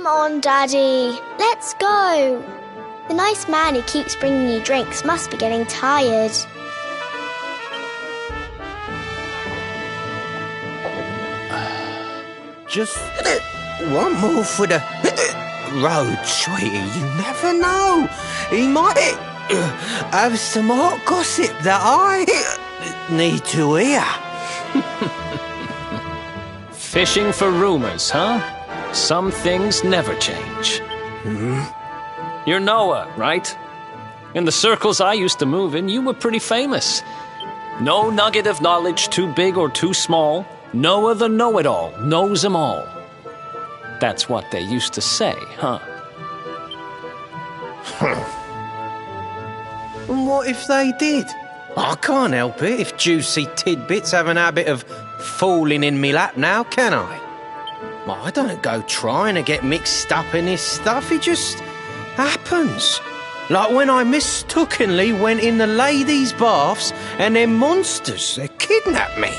Come on, Daddy. Let's go. The nice man who keeps bringing you drinks must be getting tired. Just one more for the road, sweetie. You never know. He might have some hot gossip that I need to hear. Fishing for rumors, huh? Some things never change. You're Noah, right? In the circles I used to move in, you were pretty famous. No nugget of knowledge too big or too small. Noah the know-it-all knows 'em all. That's what they used to say, huh? And what if they did? I can't help it if juicy tidbits have an habit of falling in me lap now, can I? I don't go trying to get mixed up in this stuff, it just happens. Like when I mistakenly went in the ladies' baths and them monsters, they kidnapped me.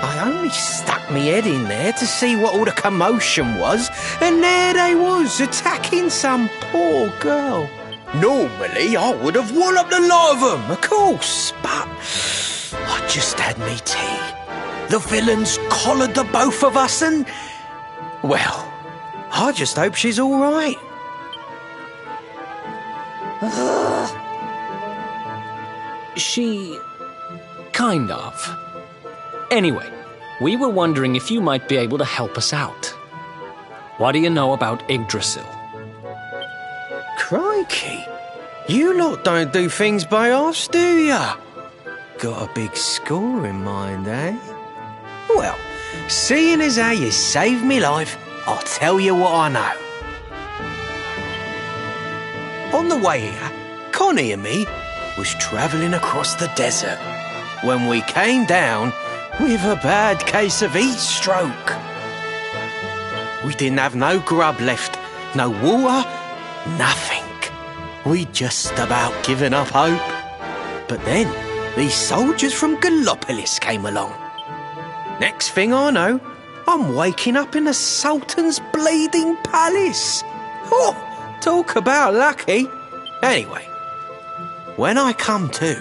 I only stuck me head in there to see what all the commotion was, and there they was, attacking some poor girl. Normally, I would have walloped the lot of them, of course, but I just had me tea. The villains collared the both of us and, well, I just hope she's all right. She... kind of. Anyway, we were wondering if you might be able to help us out. What do you know about Yggdrasil? Crikey, you lot don't do things by halves, do ya? Got a big score in mind, eh? Well, seeing as how you saved me life, I'll tell you what I know. On the way here, Connie and me was travelling across the desert when we came down with a bad case of heat stroke. We didn't have no grub left, no water, nothing. We'd just about given up hope. But then these soldiers from Gallopolis came along. Next thing I know, I'm waking up in the Sultan's bleeding palace. Oh, talk about lucky. Anyway, when I come to,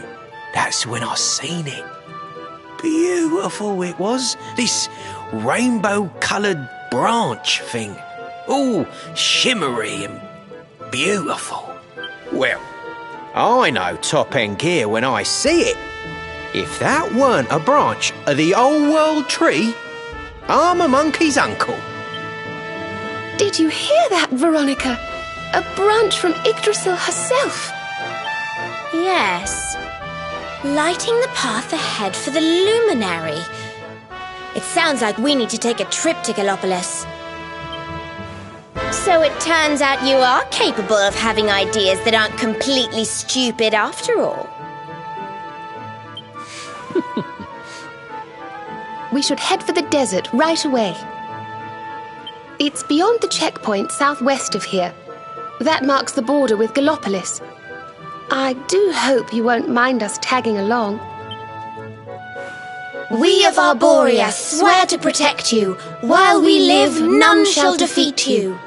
that's when I seen it. Beautiful it was, this rainbow-coloured branch thing. All shimmery and beautiful. Well, I know top-end gear when I see it. If that weren't a branch of the old world tree, I'm a monkey's uncle. Did you hear that, Veronica? A branch from Yggdrasil herself. Yes. Lighting the path ahead for the luminary. It sounds like we need to take a trip to Gallopolis. So it turns out you are capable of having ideas that aren't completely stupid after all. We should head for the desert right away. It's beyond the checkpoint southwest of here. That marks the border with Gallopolis. I do hope you won't mind us tagging along. We of Arborea swear to protect you. While we live, none shall defeat you.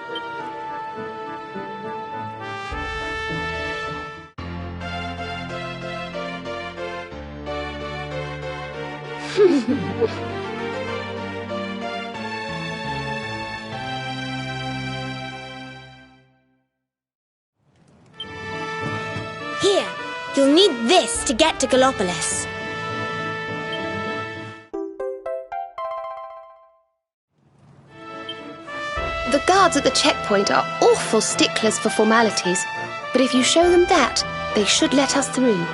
Here, you'll need this to get to Gallopolis. The guards at the checkpoint are awful sticklers for formalities, but if you show them that, they should let us through.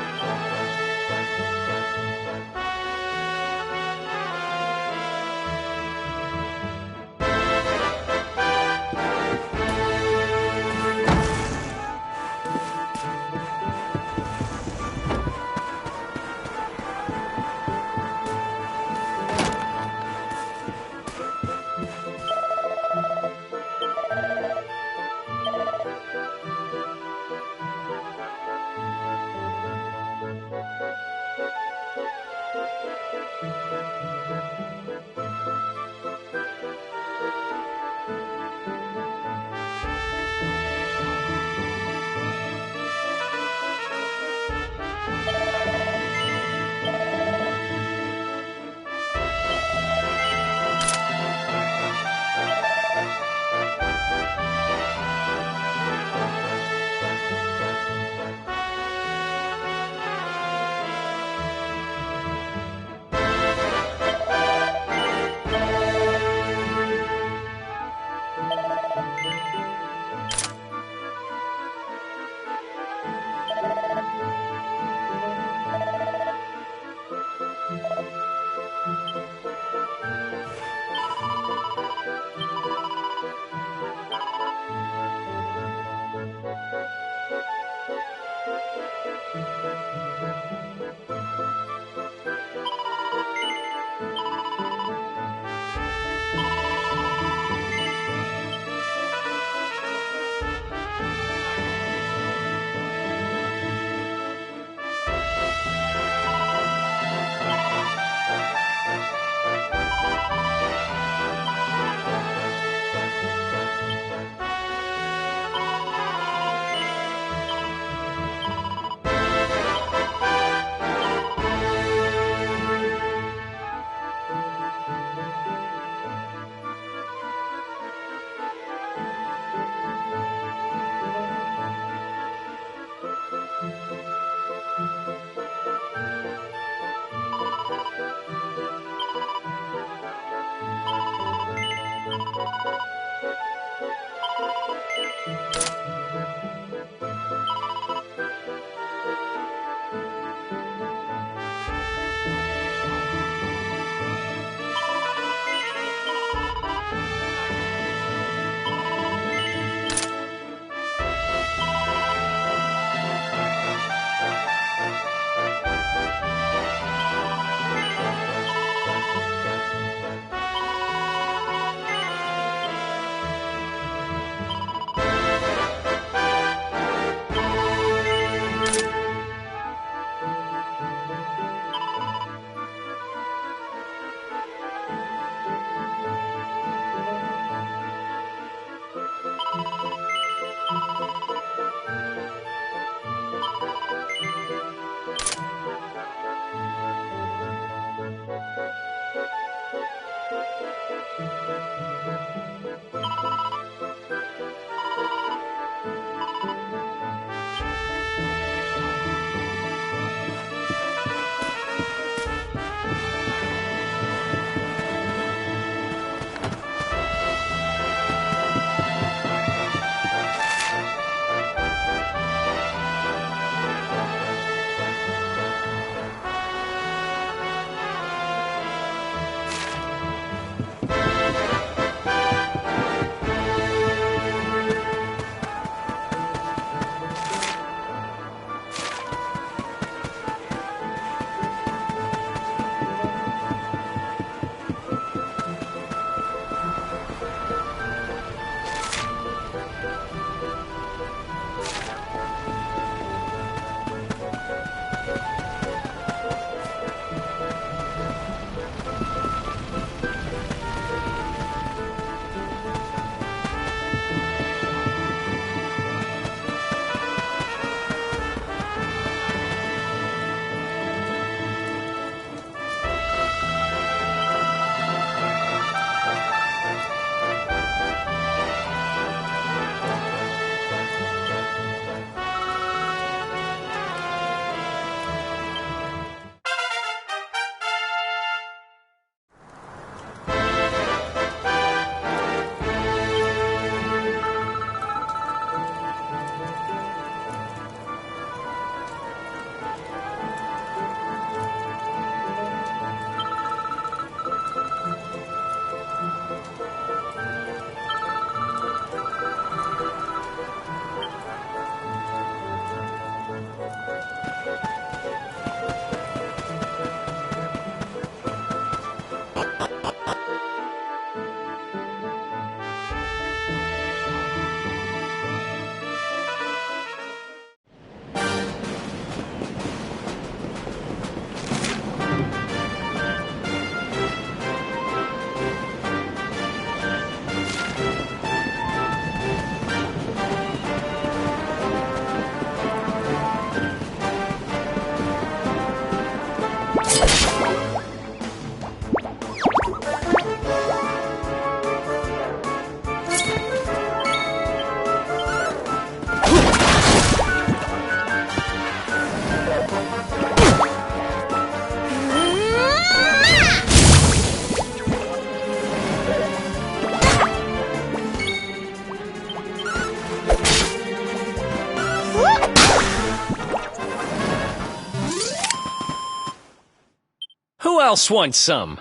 Who else wants some?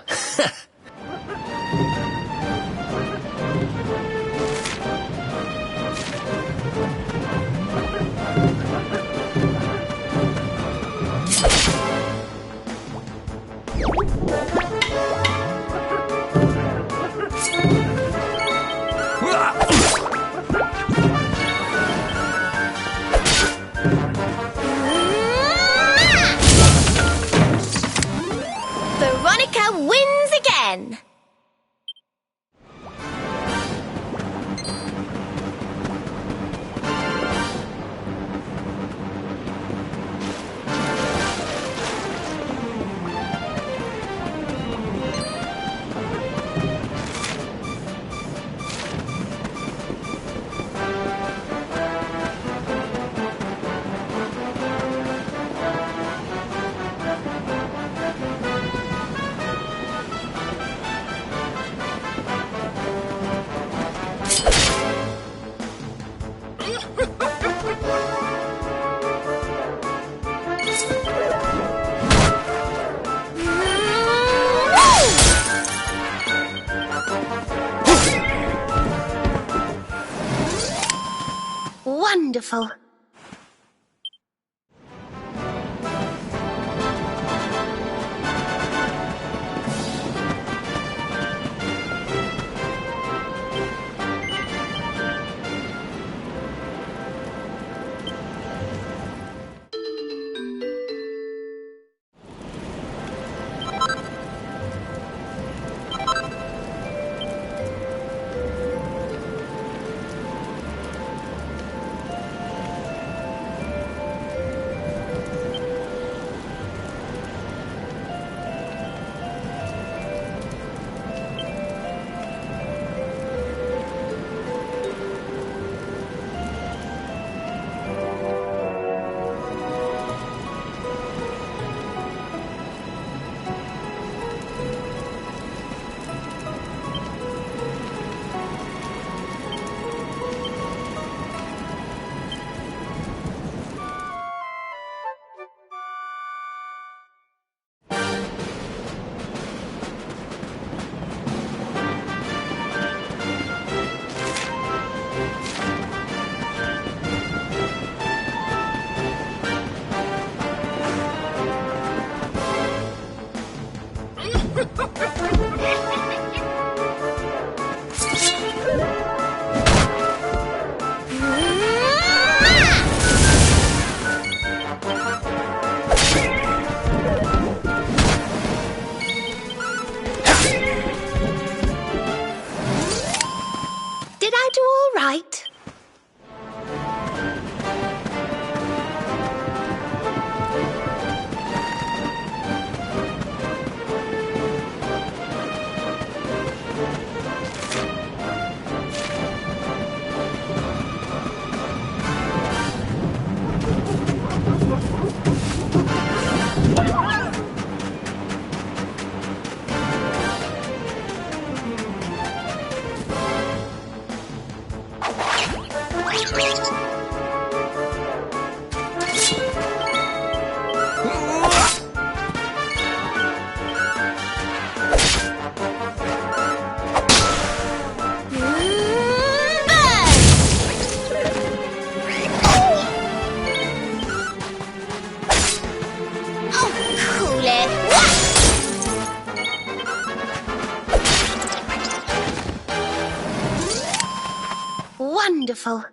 Veronica wins again! Wonderful. Did I do all right? Wonderful.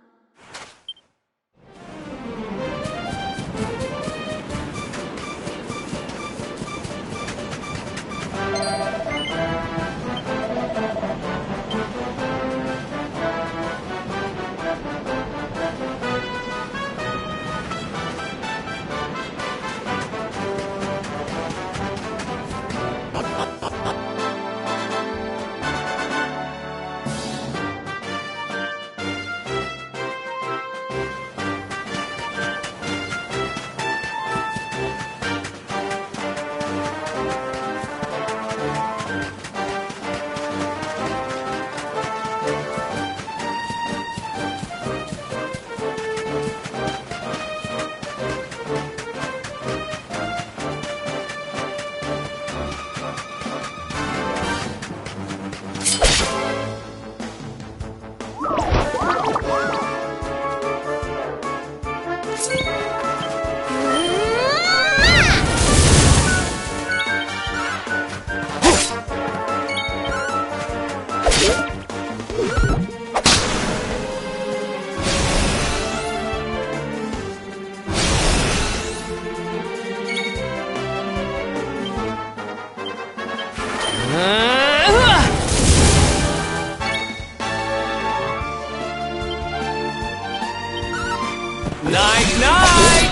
Night, night!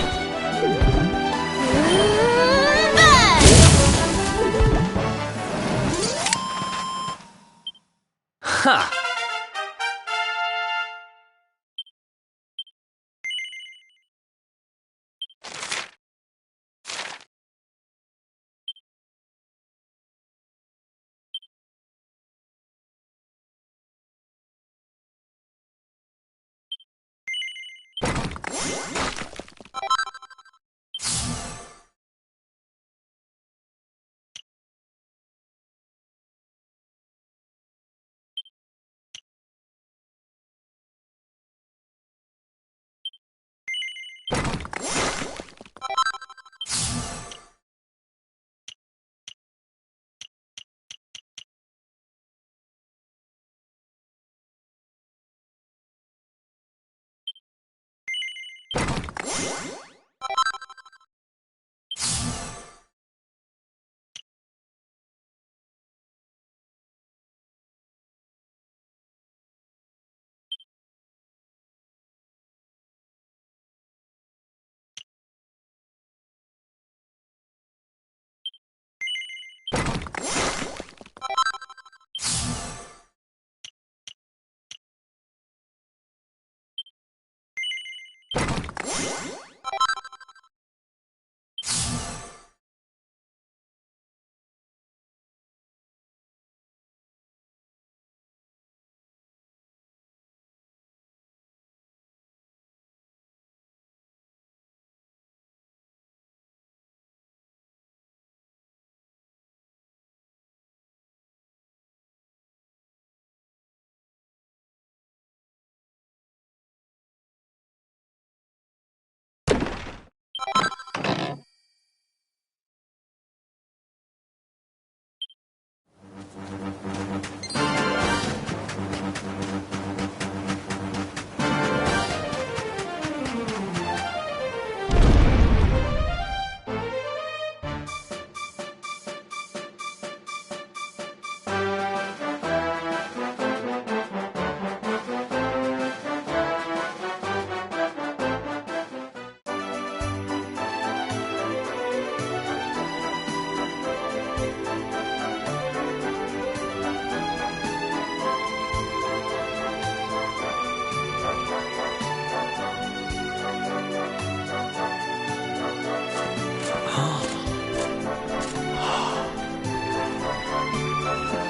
Ha!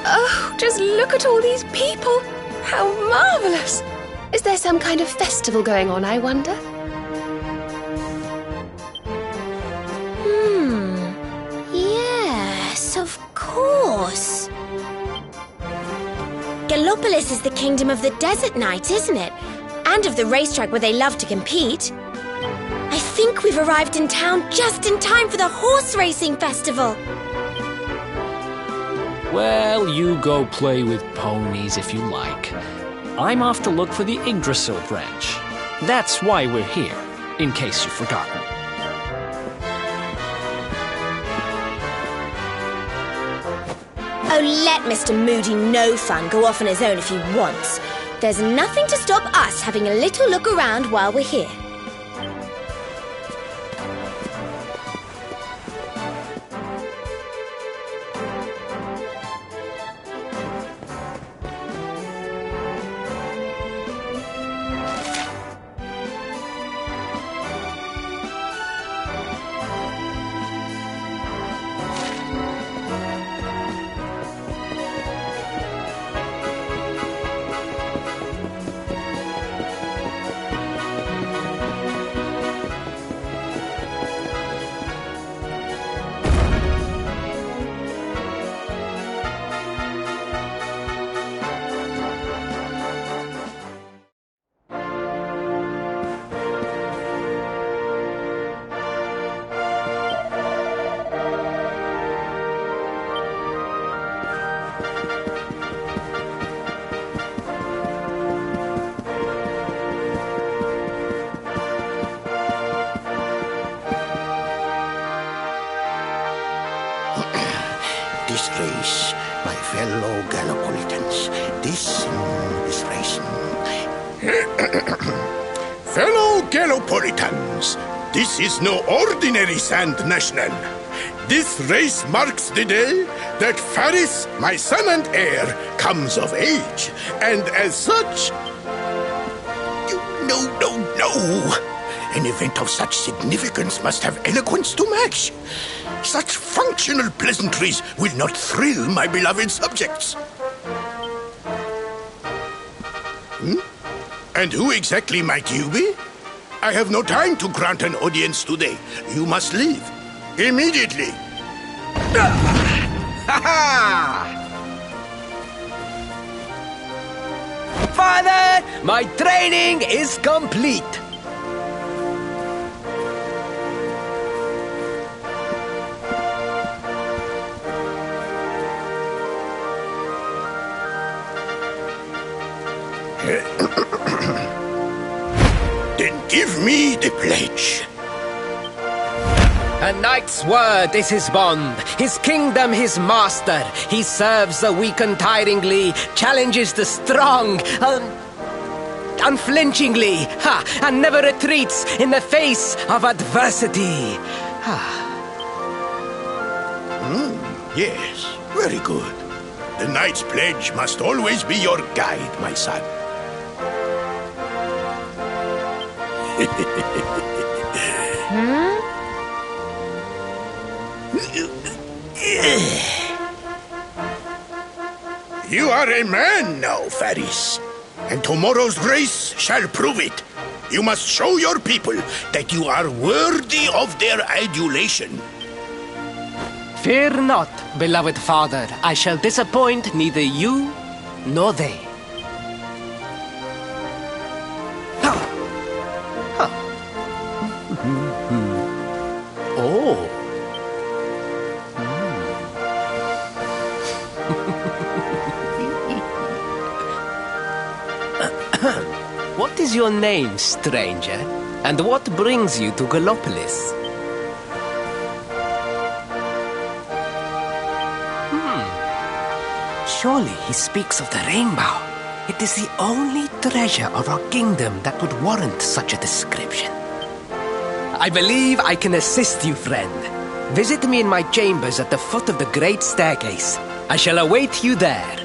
Oh, just look at all these people! How marvellous! Is there some kind of festival going on, I wonder? Yes, of course. Gallopolis is the kingdom of the desert knight, isn't it? And of the racetrack where they love to compete. I think we've arrived in town just in time for the horse racing festival. Well, you go play with ponies if you like. I'm off to look for the Yggdrasil branch. That's why we're here, in case you've forgotten. Oh, let Mr. Moody No Fun go off on his own if he wants. There's nothing to stop us having a little look around while we're here. this race, my fellow Gallopolitans. This race. Fellow Gallopolitans, this is no ordinary Sand National. This race marks the day that Faris, my son and heir, comes of age. And as such... No. An event of such significance must have eloquence to match. Such functional pleasantries will not thrill my beloved subjects. And who exactly might you be? I have no time to grant an audience today. You must leave. Immediately. Father, my training is complete. Then give me the pledge. A knight's word is his bond, his kingdom his master. He serves the weak untiringly, challenges the strong unflinchingly, and never retreats in the face of adversity. Yes, very good. The knight's pledge must always be your guide, my son. You are a man now, Faris. And tomorrow's race shall prove it. You must show your people that you are worthy of their adulation. Fear not, beloved father. I shall disappoint neither you nor they. Oh. What is your name, stranger? And what brings you to Gallopolis? Surely he speaks of the rainbow. It is the only treasure of our kingdom that would warrant such a description. I believe I can assist you, friend. Visit me in my chambers at the foot of the great staircase. I shall await you there.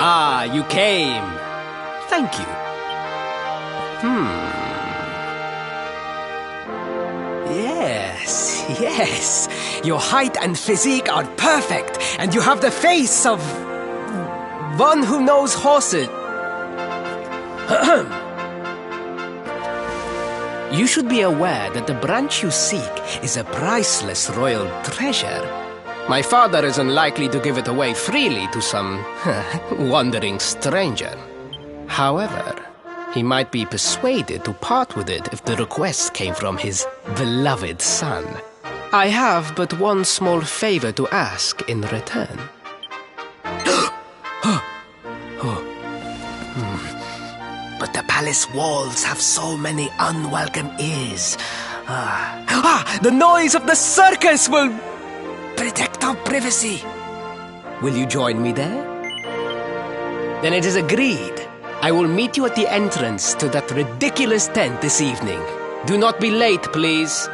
Ah, you came. Thank you. Yes. Your height and physique are perfect, and you have the face of one who knows horses. You should be aware that the branch you seek is a priceless royal treasure. My father is unlikely to give it away freely to some wandering stranger. However, He might be persuaded to part with it if the request came from his beloved son. I have but one small favor to ask in return. But the palace walls have so many unwelcome ears. The noise of the circus will protect our privacy. Will you join me there? Then it is agreed. I will meet you at the entrance to that ridiculous tent this evening. Do not be late, please.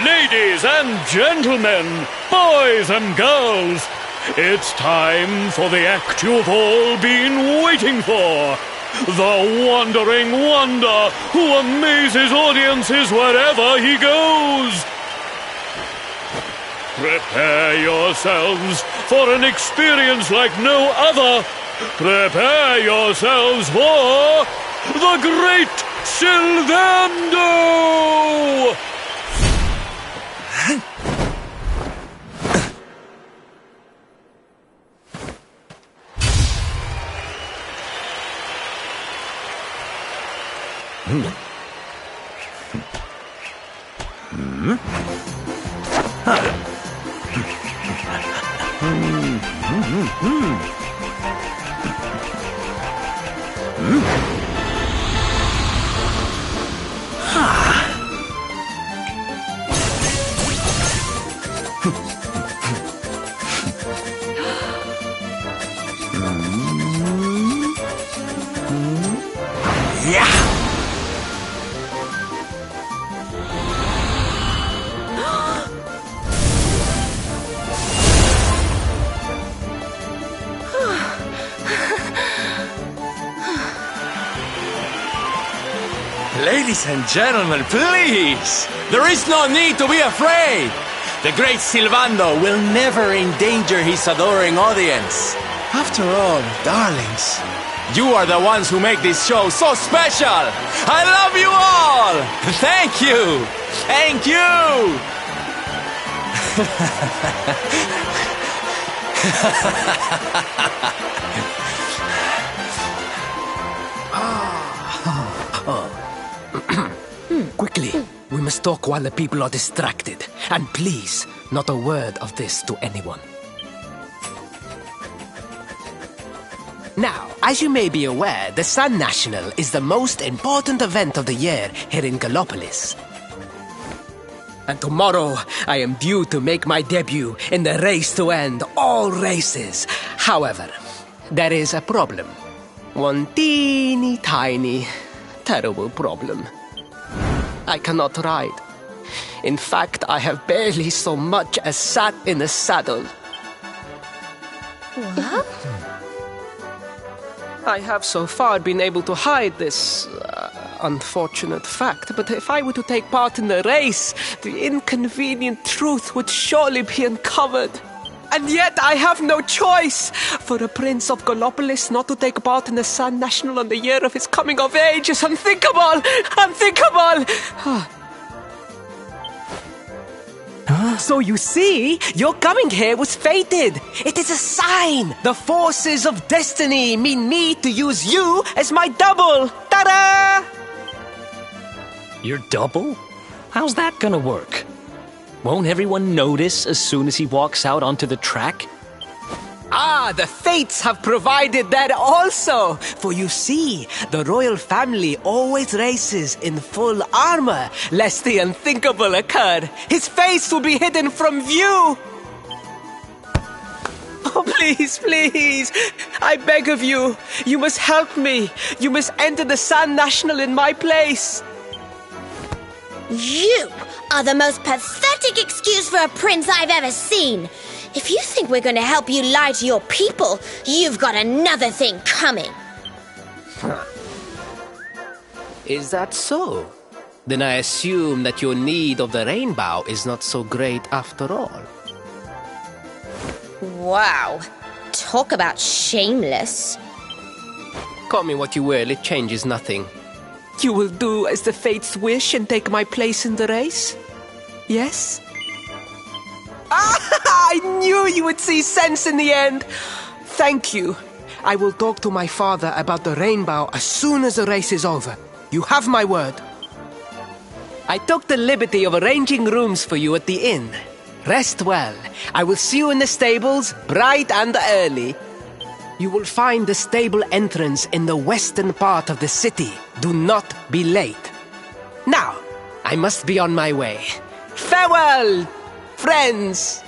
Ladies and gentlemen, boys and girls, it's time for the act you've all been waiting for. The Wandering Wonder, who amazes audiences wherever he goes. Prepare yourselves for an experience like no other. Prepare yourselves for the Great Sylvando! Ladies and gentlemen, please! There is no need to be afraid! The great Sylvando will never endanger his adoring audience. After all, darlings, You are the ones who make this show so special! I love you all! Thank you! Thank you! Quickly, we must talk while the people are distracted. And please, not a word of this to anyone. Now, as you may be aware, the Sun National is the most important event of the year here in Gallopolis. And tomorrow, I am due to make my debut in the race to end all races. However, there is a problem. One teeny tiny, terrible problem. I cannot ride. In fact, I have barely so much as sat in a saddle. What? I have so far been able to hide this unfortunate fact, but if I were to take part in the race, the inconvenient truth would surely be uncovered. And yet I have no choice. For a prince of Gallopolis not to take part in the Sun National on the year of his coming of age is unthinkable! Unthinkable! So you see, your coming here was fated. It is a sign. The forces of destiny mean me to use you as my double. Ta-da! Your double? How's that gonna work? Won't everyone notice as soon as he walks out onto the track? Ah, the fates have provided that also. For you see, the royal family always races in full armor, lest the unthinkable occur. His face will be hidden from view. Oh, please, please, I beg of you, you must help me. You must enter the Sun National in my place. You are the most pathetic excuse for a prince I've ever seen. If you think we're going to help you lie to your people, you've got another thing coming. Is that so? Then I assume that your need of the rainbow is not so great after all. Wow. Talk about shameless. Call me what you will, it changes nothing. You will do as the fates wish and take my place in the race? Yes? I knew you would see sense in the end. Thank you. I will talk to my father about the rainbow as soon as the race is over. You have my word. I took the liberty of arranging rooms for you at the inn. Rest well. I will see you in the stables, bright and early. You will find the stable entrance in the western part of the city. Do not be late. Now, I must be on my way. Farewell, friends!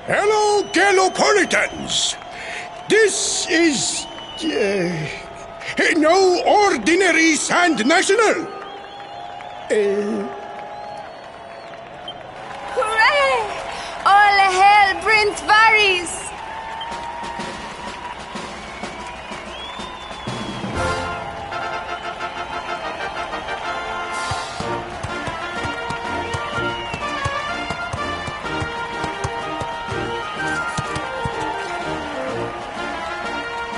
Hello, Galopolitans! This is... no ordinary Sand National! Hooray! All hail Prince Varys!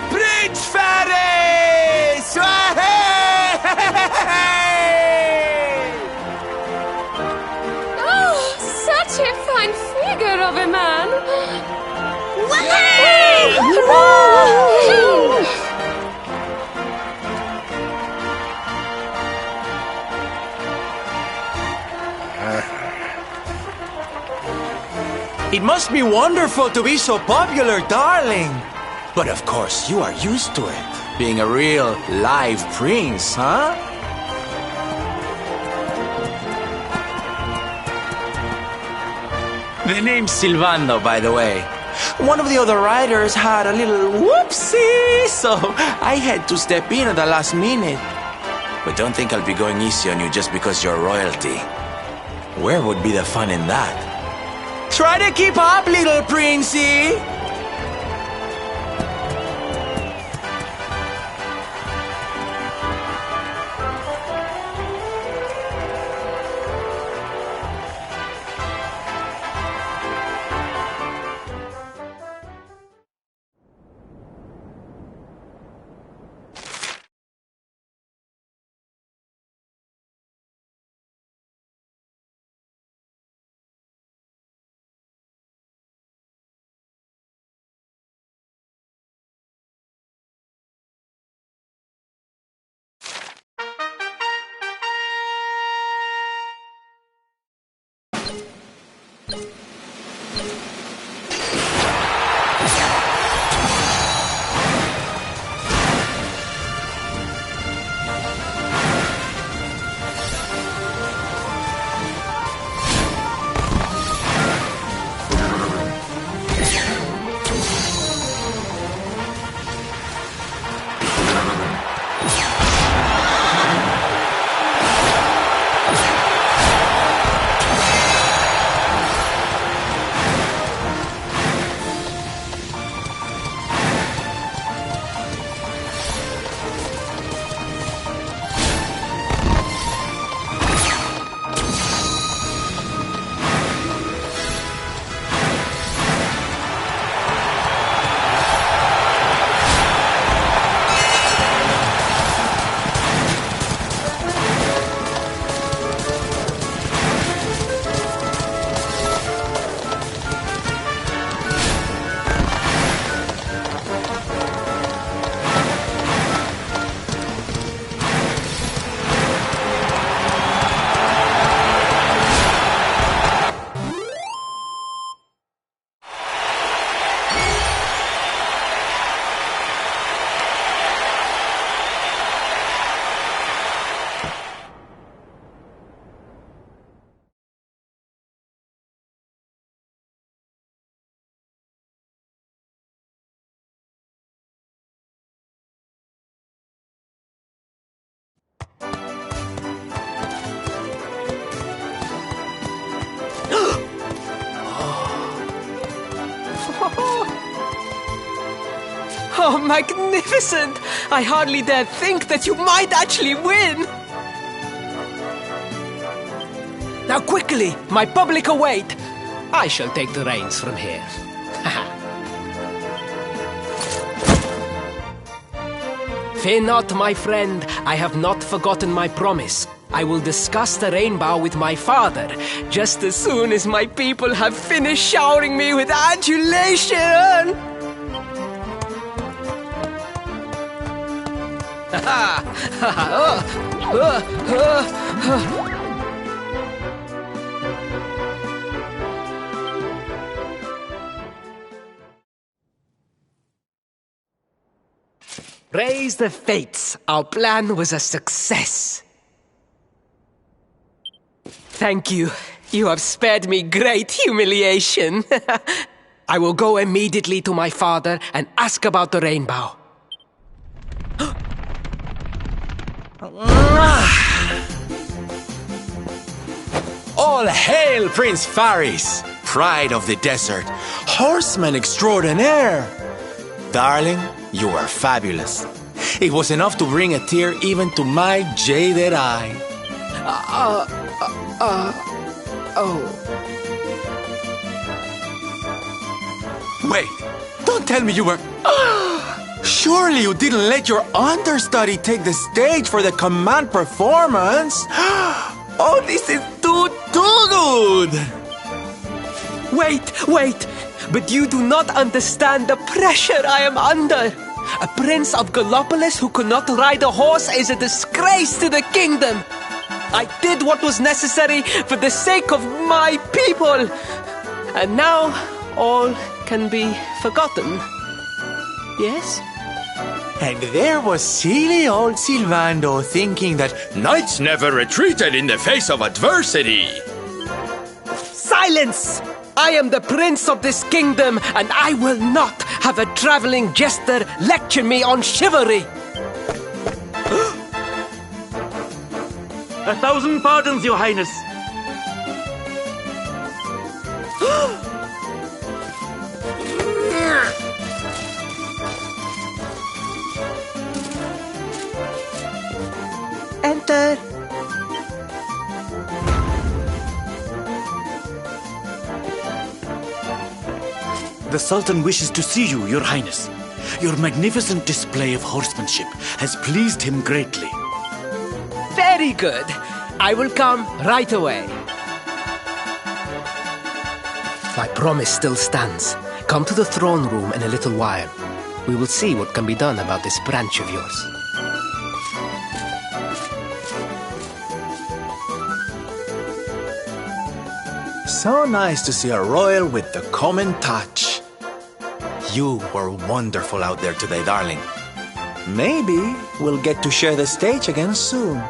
Prince Varys! Oh, such a fine figure of a man! It must be wonderful to be so popular, darling. But of course, you are used to it. Being a real, live prince, huh? The name's Silvando, by the way. One of the other riders had a little whoopsie, so I had to step in at the last minute. But don't think I'll be going easy on you just because you're royalty. Where would be the fun in that? Try to keep up, little princey! Oh, magnificent! I hardly dare think that you might actually win! Now quickly, my public await! I shall take the reins from here. Fear not, my friend, I have not forgotten my promise. I will discuss the rainbow with my father, just as soon as my people have finished showering me with adulation! Praise the fates, our plan was a success. Thank you. You have spared me great humiliation. I will go immediately to my father and ask about the rainbow. All hail Prince Faris, pride of the desert, horseman extraordinaire. Darling, you are fabulous. It was enough to bring a tear even to my jaded eye. Wait, don't tell me you were... Surely you didn't let your understudy take the stage for the command performance? Oh, this is too good! Wait! But you do not understand the pressure I am under. A prince of Gallopolis who could not ride a horse is a disgrace to the kingdom. I did what was necessary for the sake of my people. And now all can be forgotten. Yes? And there was silly old Sylvando thinking that knights never retreated in the face of adversity. Silence! I am the prince of this kingdom, and I will not have a traveling jester lecture me on chivalry. 1,000 pardons, Your Highness. Enter. The Sultan wishes to see you, Your Highness. Your magnificent display of horsemanship has pleased him greatly. Very good. I will come right away. My promise still stands. Come to the throne room in a little while. We will see what can be done about this branch of yours. So nice to see a royal with the common touch. You were wonderful out there today, darling. Maybe we'll get to share the stage again soon.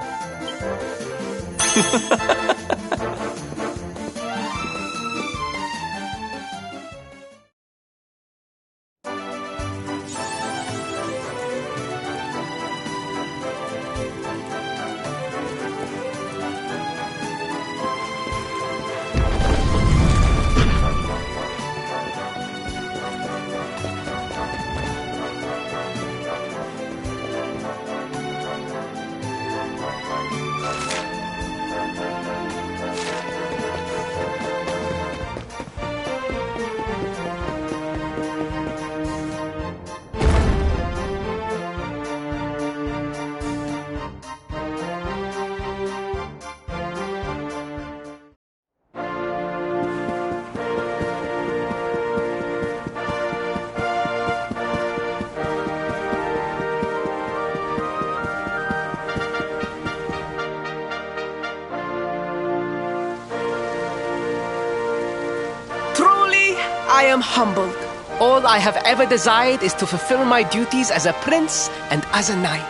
I am humbled. All I have ever desired is to fulfill my duties as a prince and as a knight.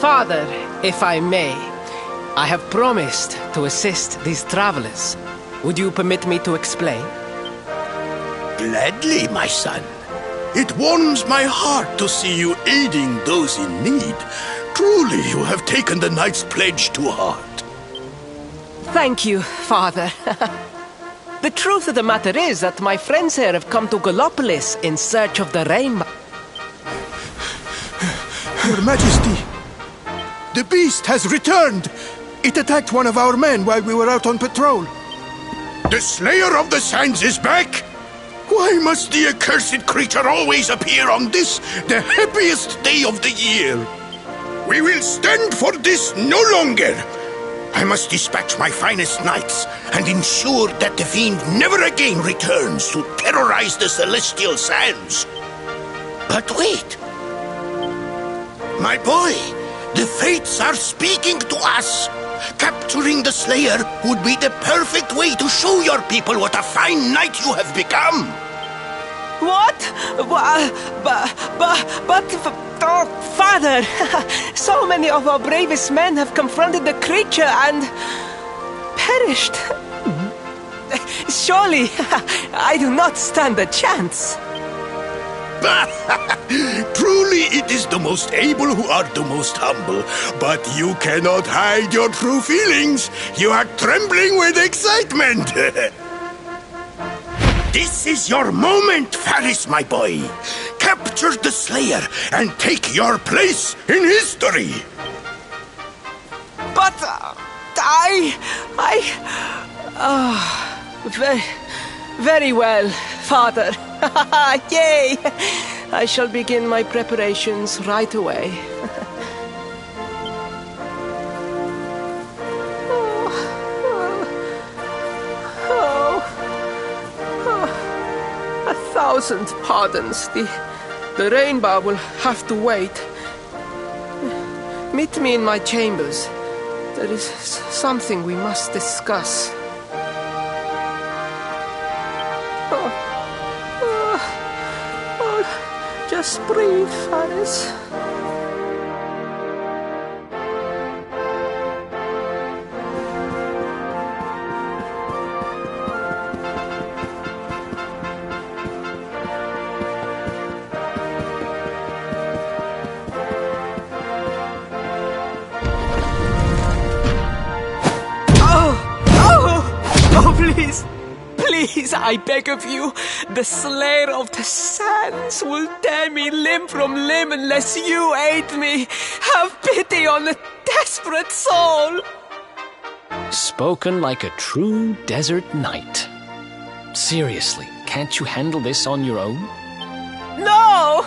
Father, if I may, I have promised to assist these travelers. Would you permit me to explain? Gladly, my son. It warms my heart to see you aiding those in need. Truly, you have taken the knight's pledge to heart. Thank you, Father. The truth of the matter is that my friends here have come to Gallopolis in search of the rainbow. Your Majesty, the beast has returned. It attacked one of our men while we were out on patrol. The Slayer of the Sands is back? Why must the accursed creature always appear on this, the happiest day of the year? We will stand for this no longer. I must dispatch my finest knights and ensure that the fiend never again returns to terrorize the Celestial Sands. But wait. My boy, the fates are speaking to us. Capturing the Slayer would be the perfect way to show your people what a fine knight you have become. What? Oh, Father, so many of our bravest men have confronted the creature and perished. Surely, I do not stand a chance. Truly, it is the most able who are the most humble. But you cannot hide your true feelings. You are trembling with excitement. This is your moment, Faris, my boy. Capture the Slayer and take your place in history. But very well, Father. Yay! I shall begin my preparations right away. A thousand pardons. The rainbow will have to wait. Meet me in my chambers. There is something we must discuss. Just breathe, Faris. Oh, please. Please, I beg of you, the Slayer of the Sands will tear me limb from limb unless you aid me. Have pity on a desperate soul. Spoken like a true desert knight. Seriously, can't you handle this on your own? No!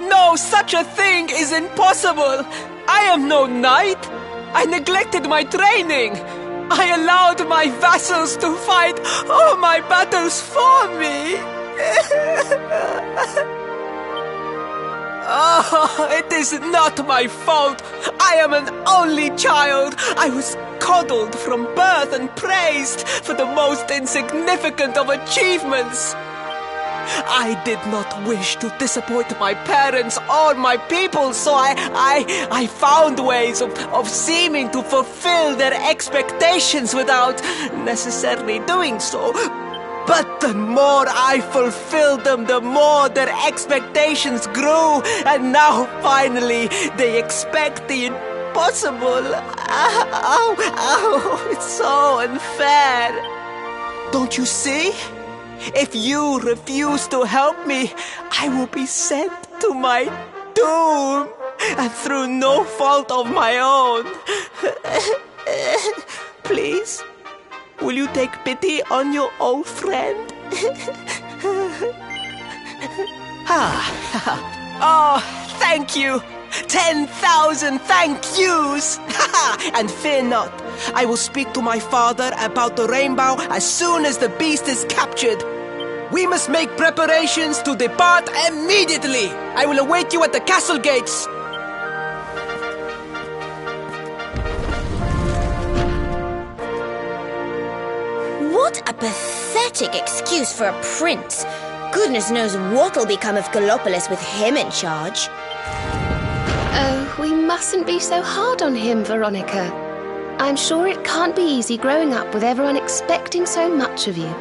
No, such a thing is impossible. I am no knight. I neglected my training. I allowed my vassals to fight all my battles for me. Oh, it is not my fault. I am an only child. I was coddled from birth and praised for the most insignificant of achievements. I did not wish to disappoint my parents or my people, so I found ways of seeming to fulfill their expectations without necessarily doing so. But the more I fulfilled them, the more their expectations grew, and now finally they expect the impossible. Oh, it's so unfair. Don't you see? If you refuse to help me, I will be sent to my doom, and through no fault of my own. Please, will you take pity on your old friend? Oh, thank you. 10,000 thank yous! And fear not, I will speak to my father about the rainbow as soon as the beast is captured. We must make preparations to depart immediately. I will await you at the castle gates. What a pathetic excuse for a prince. Goodness knows what'll become of Gallopolis with him in charge. Oh, we mustn't be so hard on him, Veronica. I'm sure it can't be easy growing up with everyone expecting so much of you.